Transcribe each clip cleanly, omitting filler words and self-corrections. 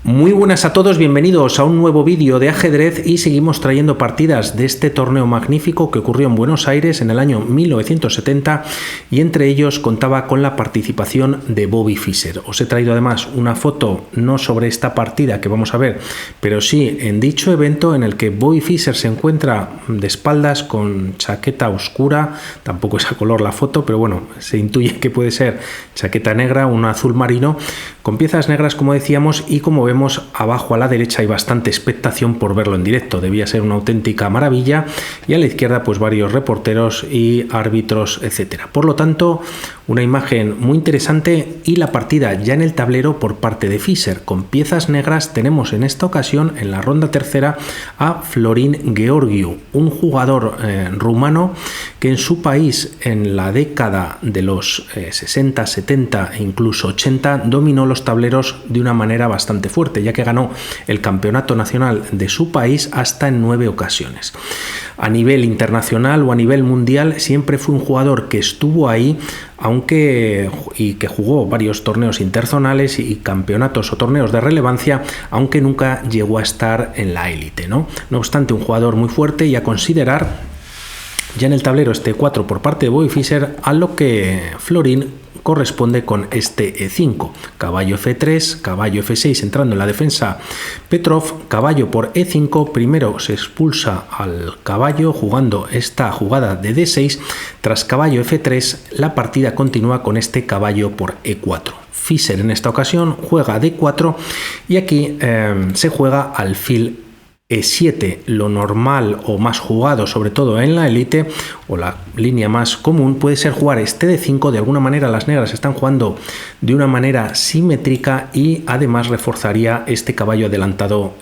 Muy buenas a todos, bienvenidos a un nuevo vídeo de ajedrez y seguimos trayendo partidas de este torneo magnífico que ocurrió en Buenos Aires en el año 1970 y entre ellos contaba con la participación de Bobby Fischer. Os he traído además una foto no sobre esta partida que vamos a ver, pero sí en dicho evento en el que Bobby Fischer se encuentra de espaldas con chaqueta oscura, tampoco es a color la foto, pero bueno, se intuye que puede ser chaqueta negra, un azul marino, con piezas negras como decíamos, y como vemos abajo a la derecha hay bastante expectación por verlo en directo, debía ser una auténtica maravilla, y a la izquierda pues varios reporteros y árbitros, etcétera. Por lo tanto, una imagen muy interesante y la partida ya en el tablero por parte de Fischer. Con piezas negras tenemos en esta ocasión en la ronda tercera a Florin Gheorghiu, un jugador rumano que en su país en la década de los 60, 70 e incluso 80 dominó los tableros de una manera bastante fuerte, ya que ganó el campeonato nacional de su país hasta en 9 ocasiones. A nivel internacional o a nivel mundial siempre fue un jugador que estuvo ahí, aunque y que jugó varios torneos interzonales y campeonatos o torneos de relevancia, aunque nunca llegó a estar en la élite, ¿no? No obstante, un jugador muy fuerte y a considerar ya en el tablero este 4 por parte de Bobby Fischer, a lo que Florin corresponde con este E5, caballo F3, caballo F6 entrando en la defensa Petrov, caballo por E5, primero se expulsa al caballo jugando esta jugada de D6, tras caballo F3 la partida continúa con este caballo por E4. Fischer en esta ocasión juega D4 y aquí se juega alfil E7, lo normal o más jugado, sobre todo en la élite, o la línea más común, puede ser jugar este D5. De alguna manera las negras están jugando de una manera simétrica y además reforzaría este caballo adelantado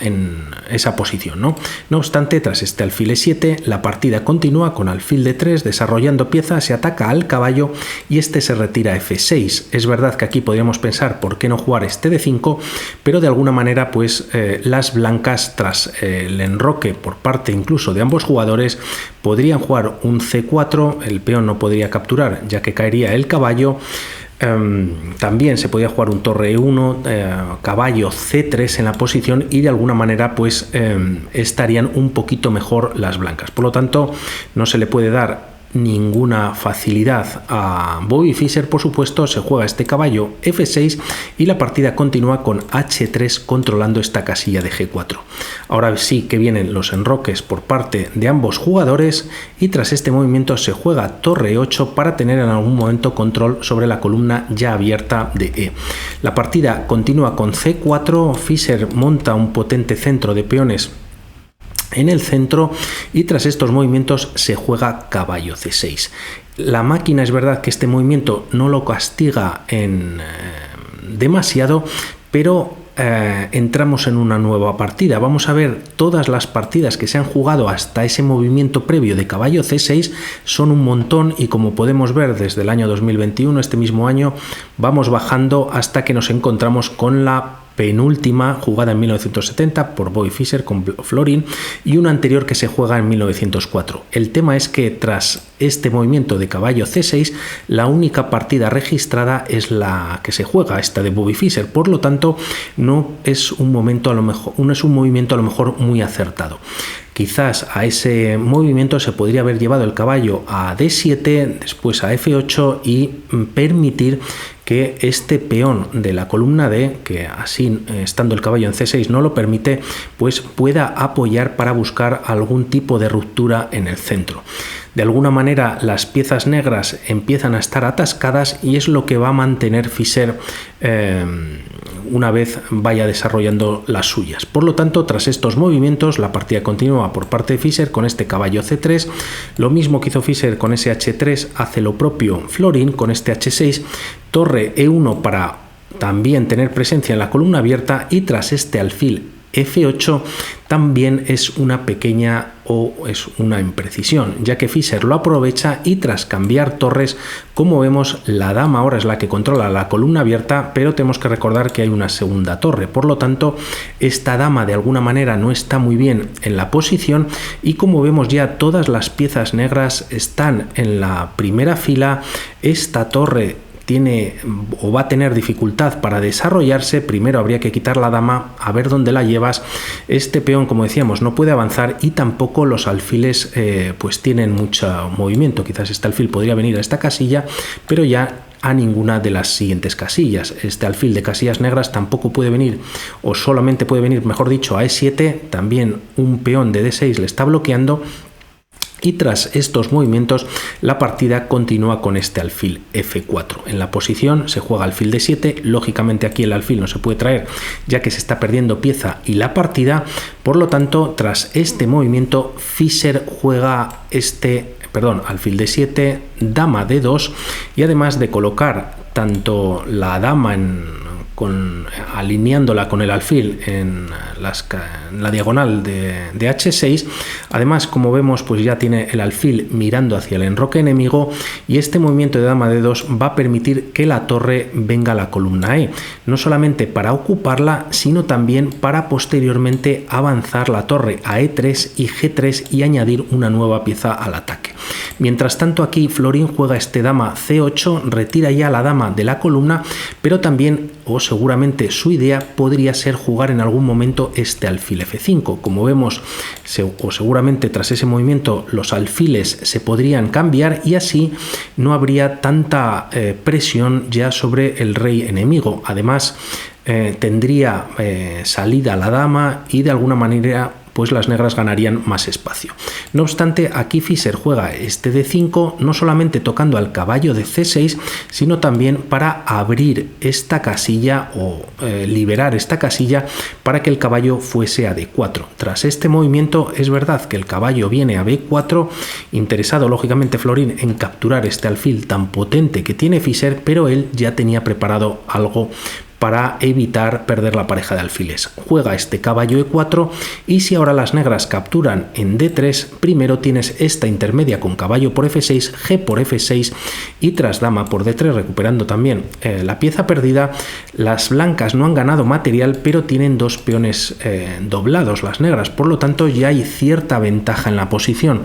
en esa posición, ¿no? No obstante, tras este alfil E7, la partida continúa con alfil D3, desarrollando piezas, se ataca al caballo y este se retira a F6. Es verdad que aquí podríamos pensar por qué no jugar este D5, pero de alguna manera pues las blancas tras el enroque por parte incluso de ambos jugadores podrían jugar un C4, el peón no podría capturar ya que caería el caballo. También se podía jugar un torre E1, caballo C3 en la posición y de alguna manera pues estarían un poquito mejor las blancas. Por lo tanto, no se le puede dar ninguna facilidad a Bobby Fischer. Por supuesto, se juega este caballo F6 y la partida continúa con H3 controlando esta casilla de G4. Ahora sí que vienen los enroques por parte de ambos jugadores y tras este movimiento se juega torre E8 para tener en algún momento control sobre la columna ya abierta de E. La partida continúa con C4, Fischer monta un potente centro de peones en el centro y tras estos movimientos se juega caballo C6. La máquina es verdad que este movimiento no lo castiga demasiado, pero entramos en una nueva partida. Vamos a ver todas las partidas que se han jugado hasta ese movimiento previo de caballo C6, son un montón y como podemos ver desde el año 2021, este mismo año, vamos bajando hasta que nos encontramos con la penúltima jugada en 1970 por Bobby Fischer con Florin y una anterior que se juega en 1904. El tema es que tras este movimiento de caballo C6 la única partida registrada es la que se juega, esta de Bobby Fischer, por lo tanto no es un movimiento a lo mejor muy acertado. Quizás a ese movimiento se podría haber llevado el caballo a D7, después a F8 y permitir que este peón de la columna D, que así estando el caballo en C6 no lo permite, pues pueda apoyar para buscar algún tipo de ruptura en el centro. De alguna manera las piezas negras empiezan a estar atascadas y es lo que va a mantener Fischer una vez vaya desarrollando las suyas. Por lo tanto, tras estos movimientos la partida continúa por parte de Fischer con este caballo C3, lo mismo que hizo Fischer con ese H3 hace lo propio Florin con este H6, torre E1 para también tener presencia en la columna abierta y tras este alfil F8 también es una pequeña o es una imprecisión, ya que Fischer lo aprovecha y tras cambiar torres, como vemos, la dama ahora es la que controla la columna abierta, pero tenemos que recordar que hay una segunda torre, por lo tanto esta dama de alguna manera no está muy bien en la posición y como vemos ya todas las piezas negras están en la primera fila, esta torre tiene o va a tener dificultad para desarrollarse, primero habría que quitar la dama, a ver dónde la llevas. Este peón, como decíamos, no puede avanzar y tampoco los alfiles pues tienen mucho movimiento. Quizás este alfil podría venir a esta casilla, pero ya a ninguna de las siguientes casillas. Este alfil de casillas negras tampoco puede venir, o solamente puede venir, mejor dicho, a E7. También un peón de D6 le está bloqueando. Y tras estos movimientos la partida continúa con este alfil F4. En la posición se juega alfil D7, lógicamente aquí el alfil no se puede traer ya que se está perdiendo pieza y la partida, por lo tanto tras este movimiento Fischer juega alfil D7, dama D2 y además de colocar tanto la dama alineándola con el alfil en la diagonal de H6, además como vemos pues ya tiene el alfil mirando hacia el enroque enemigo y este movimiento de dama D2 va a permitir que la torre venga a la columna E, no solamente para ocuparla sino también para posteriormente avanzar la torre a E3 y G3 y añadir una nueva pieza al ataque. Mientras tanto aquí Florin juega este dama C8, retira ya la dama de la columna, pero también o seguramente su idea podría ser jugar en algún momento este alfil F5. Como vemos, seguramente tras ese movimiento los alfiles se podrían cambiar y así no habría tanta presión ya sobre el rey enemigo. Además tendría salida la dama y de alguna manera pues las negras ganarían más espacio. No obstante, aquí Fischer juega este D5 no solamente tocando al caballo de C6, sino también para abrir esta casilla o liberar esta casilla para que el caballo fuese a D4. Tras este movimiento es verdad que el caballo viene a B4, interesado lógicamente Florin en capturar este alfil tan potente que tiene Fischer, pero él ya tenía preparado algo para evitar perder la pareja de alfiles. Juega este caballo E4 y si ahora las negras capturan en D3, primero tienes esta intermedia con caballo por F6, G por F6 y tras dama por D3, recuperando también la pieza perdida. Las blancas no han ganado material, pero tienen dos peones doblados las negras, por lo tanto ya hay cierta ventaja en la posición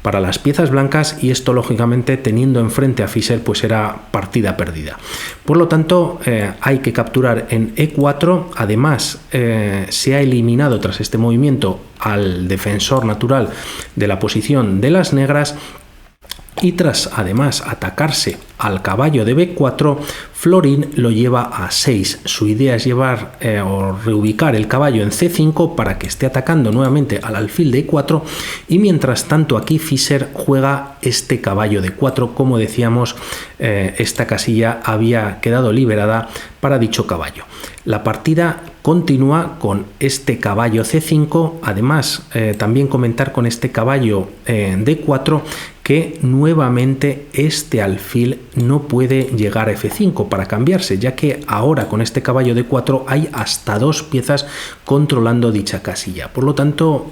para las piezas blancas y esto lógicamente teniendo enfrente a Fischer pues era partida perdida. Por lo tanto hay que capturar en E4, además se ha eliminado tras este movimiento al defensor natural de la posición de las negras y tras además atacarse al caballo de B4, Florin lo lleva a 6. Su idea es llevar o reubicar el caballo en C5 para que esté atacando nuevamente al alfil de E4 y mientras tanto aquí Fischer juega este caballo de 4. Como decíamos, esta casilla había quedado liberada para dicho caballo. La partida continúa con este caballo C5, además también comentar con este caballo D4 que nuevamente este alfil no puede llegar a F5 para cambiarse, ya que ahora con este caballo D4 hay hasta dos piezas controlando dicha casilla. Por lo tanto,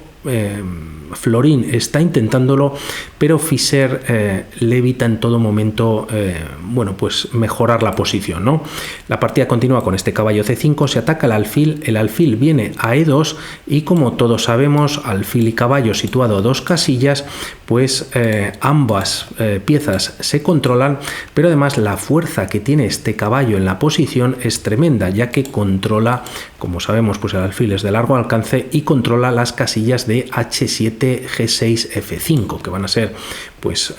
Florin está intentándolo, pero Fischer le evita en todo momento bueno, pues mejorar la posición, ¿no? La partida continúa con este caballo C5, se ataca el alfil viene a E2 y como todos sabemos, alfil y caballo situado a dos casillas, pues ambas piezas se controlan, pero además la fuerza que tiene este caballo en la posición es tremenda, ya que controla, como sabemos, pues el alfil es de largo alcance y controla las casillas de H7, G6, F5, que van a ser pues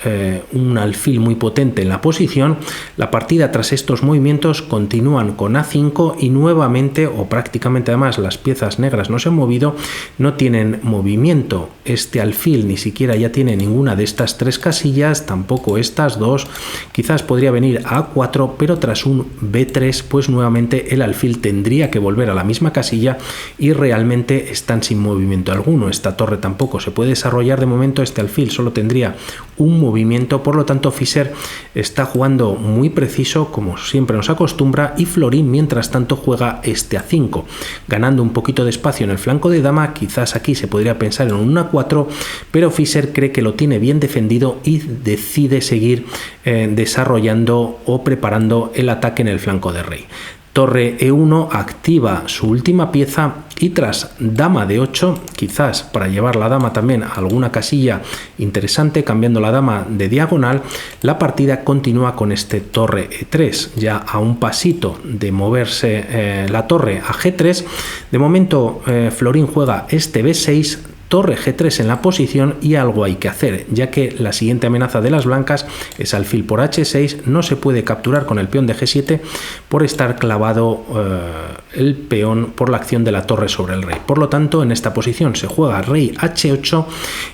un alfil muy potente en la posición. La partida tras estos movimientos continúan con A5 y nuevamente o prácticamente además las piezas negras no se han movido, no tienen movimiento. Este alfil ni siquiera ya tiene ninguna de estas tres casillas, tampoco estas dos. Quizás podría venir a A4, pero tras un B3 pues nuevamente el alfil tendría que volver a la misma casilla y realmente están sin movimiento alguno. Esta torre tampoco se puede desarrollar de momento, este alfil solo tendría un movimiento, por lo tanto Fischer está jugando muy preciso como siempre nos acostumbra y Florin mientras tanto juega este A5, ganando un poquito de espacio en el flanco de dama. Quizás aquí se podría pensar en un A4, pero Fischer cree que lo tiene bien defendido y decide seguir desarrollando o preparando el ataque en el flanco de rey. Torre E1 activa su última pieza y tras dama de 8, quizás para llevar la dama también a alguna casilla interesante, cambiando la dama de diagonal, la partida continúa con este torre E3, ya a un pasito de moverse la torre a G3. De momento Florín juega este B6, torre G3 en la posición y algo hay que hacer, ya que la siguiente amenaza de las blancas es alfil por H6, no se puede capturar con el peón de G7 por estar clavado el peón por la acción de la torre sobre el rey. Por lo tanto, en esta posición se juega rey H8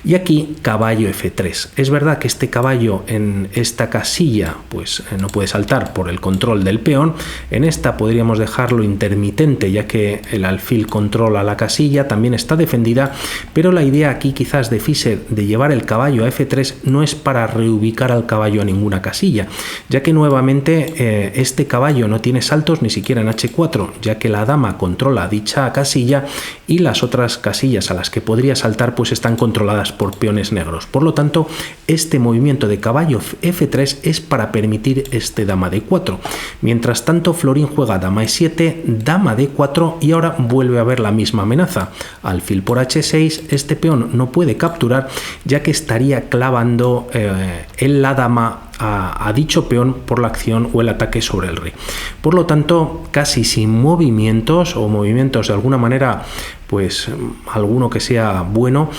y aquí caballo F3. Es verdad que este caballo en esta casilla pues no puede saltar por el control del peón, en esta podríamos dejarlo intermitente ya que el alfil controla la casilla, también está defendida, pero la idea aquí quizás de Fischer de llevar el caballo a F3 no es para reubicar al caballo a ninguna casilla, ya que nuevamente este caballo no tiene saltos ni siquiera en H4, ya que la dama controla dicha casilla y las otras casillas a las que podría saltar pues están controladas por peones negros. Por lo tanto, este movimiento de caballo F3 es para permitir este dama D4. Mientras tanto, Florín juega dama E7, dama D4 y ahora vuelve a haber la misma amenaza. Alfil por H6, este peón no puede capturar ya que estaría clavando en la dama a dicho peón por la acción o el ataque sobre el rey. Por lo tanto, casi sin movimientos o movimientos de alguna manera pues alguno que sea bueno,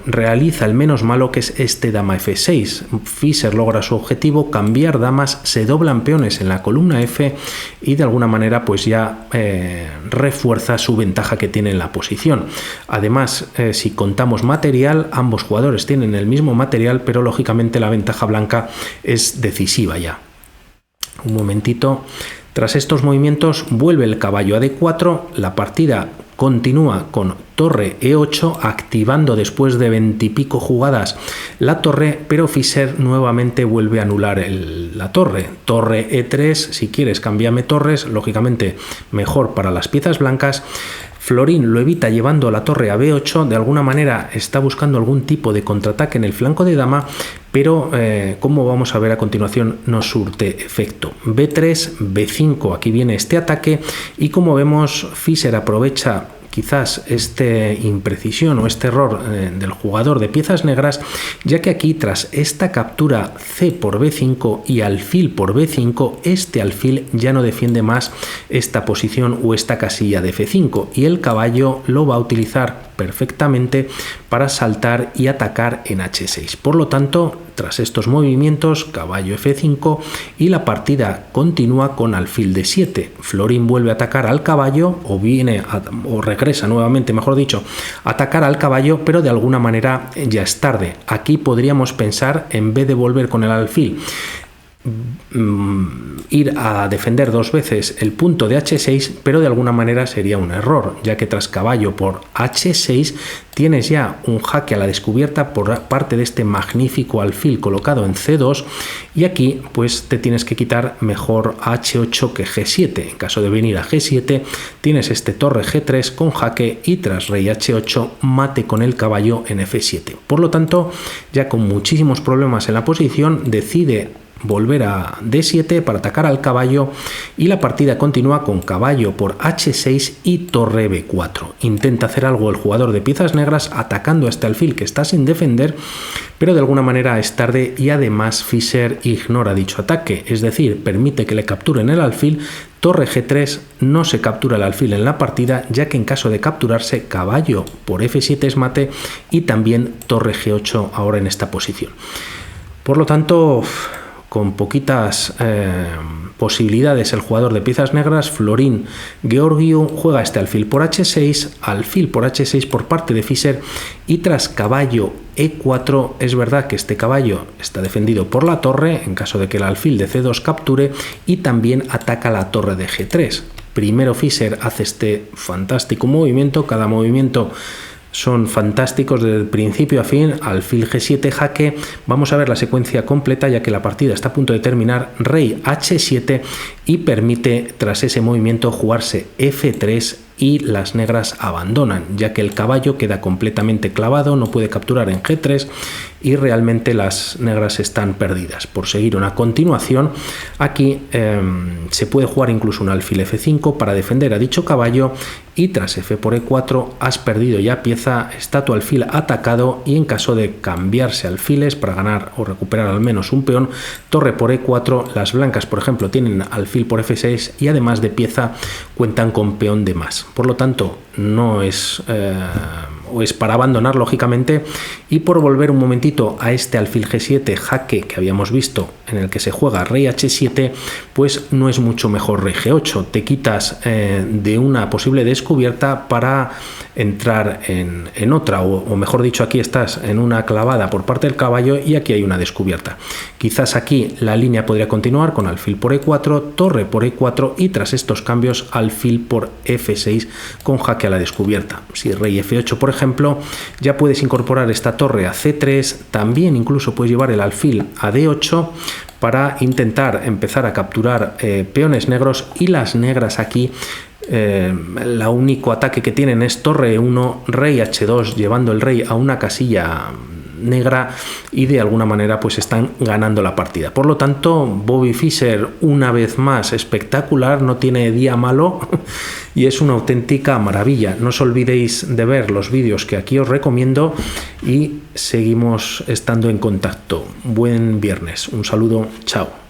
realiza el menos malo, que es este dama F6. Fischer logra su objetivo, cambiar damas, se doblan peones en la columna F y de alguna manera pues ya refuerza su ventaja que tiene en la posición. Además, si contamos material, ambos jugadores tienen el mismo material, pero lógicamente la ventaja blanca es decisiva ya. Un momentito. Tras estos movimientos vuelve el caballo a D4, la partida continúa con torre E8, activando después de 20 y pico jugadas la torre, pero Fischer nuevamente vuelve a anular la torre. Torre E3, si quieres cámbiame torres, lógicamente mejor para las piezas blancas. Florín lo evita llevando la torre a B8, de alguna manera está buscando algún tipo de contraataque en el flanco de dama, pero como vamos a ver a continuación no surte efecto. B3, B5, aquí viene este ataque y como vemos Fischer aprovecha quizás esta imprecisión o este error del jugador de piezas negras, ya que aquí tras esta captura C por B5 y alfil por B5, este alfil ya no defiende más esta posición o esta casilla de F5 y el caballo lo va a utilizar perfectamente para saltar y atacar en H6. Por lo tanto, tras estos movimientos, caballo F5 y la partida continúa con alfil D7. Florín vuelve a atacar al caballo o regresa nuevamente, mejor dicho, a atacar al caballo, pero de alguna manera ya es tarde. Aquí podríamos pensar, en vez de volver con el alfil, ir a defender dos veces el punto de H6, pero de alguna manera sería un error, ya que tras caballo por H6 tienes ya un jaque a la descubierta por parte de este magnífico alfil colocado en C2 y aquí pues te tienes que quitar mejor H8 que G7. En caso de venir a G7 tienes este torre G3 con jaque y tras rey H8 mate con el caballo en F7. Por lo tanto, ya con muchísimos problemas en la posición, decide volver a D7 para atacar al caballo y la partida continúa con caballo por H6 y torre B4. Intenta hacer algo el jugador de piezas negras atacando a este alfil que está sin defender, pero de alguna manera es tarde y además Fischer ignora dicho ataque, es decir, permite que le capturen el alfil. Torre G3, no se captura el alfil en la partida, ya que en caso de capturarse, caballo por F7 es mate y también torre G8 ahora en esta posición. Por lo tanto, con poquitas posibilidades el jugador de piezas negras, Florín Georgiou, juega este alfil por H6 por parte de Fischer y tras caballo E4, es verdad que este caballo está defendido por la torre en caso de que el alfil de C2 capture y también ataca la torre de G3. Primero Fischer hace este fantástico movimiento, cada movimiento son fantásticos desde el principio a fin, alfil G7 jaque. Vamos a ver la secuencia completa ya que la partida está a punto de terminar. Rey H7 y permite tras ese movimiento jugarse F3 y las negras abandonan, ya que el caballo queda completamente clavado, no puede capturar en G3 y realmente las negras están perdidas. Por seguir una continuación, aquí se puede jugar incluso un alfil F5 para defender a dicho caballo, y tras F por E4 has perdido ya pieza, está tu alfil atacado, y en caso de cambiarse alfiles para ganar o recuperar al menos un peón, torre por E4, las blancas por ejemplo tienen alfil por F6 y además de pieza cuentan con peón de más. Por lo tanto no es para abandonar lógicamente. Y por volver un momentito a este alfil G7 jaque que habíamos visto, en el que se juega rey H7, pues no es mucho mejor rey G8, te quitas de una posible descubierta para entrar en otra, o mejor dicho, aquí estás en una clavada por parte del caballo y aquí hay una descubierta. Quizás aquí la línea podría continuar con alfil por E4, torre por E4 y tras estos cambios alfil por F6 con jaque a la descubierta. Si rey F8 por ejemplo, ya puedes incorporar esta torre a C3, también incluso puedes llevar el alfil a D8 para intentar empezar a capturar peones negros, y las negras aquí el único ataque que tienen es torre E1, rey H2, llevando el rey a una casilla negra, y de alguna manera pues están ganando la partida. Por lo tanto, Bobby Fischer una vez más espectacular, no tiene día malo y es una auténtica maravilla. No os olvidéis de ver los vídeos que aquí os recomiendo y seguimos estando en contacto. Buen viernes, un saludo, chao.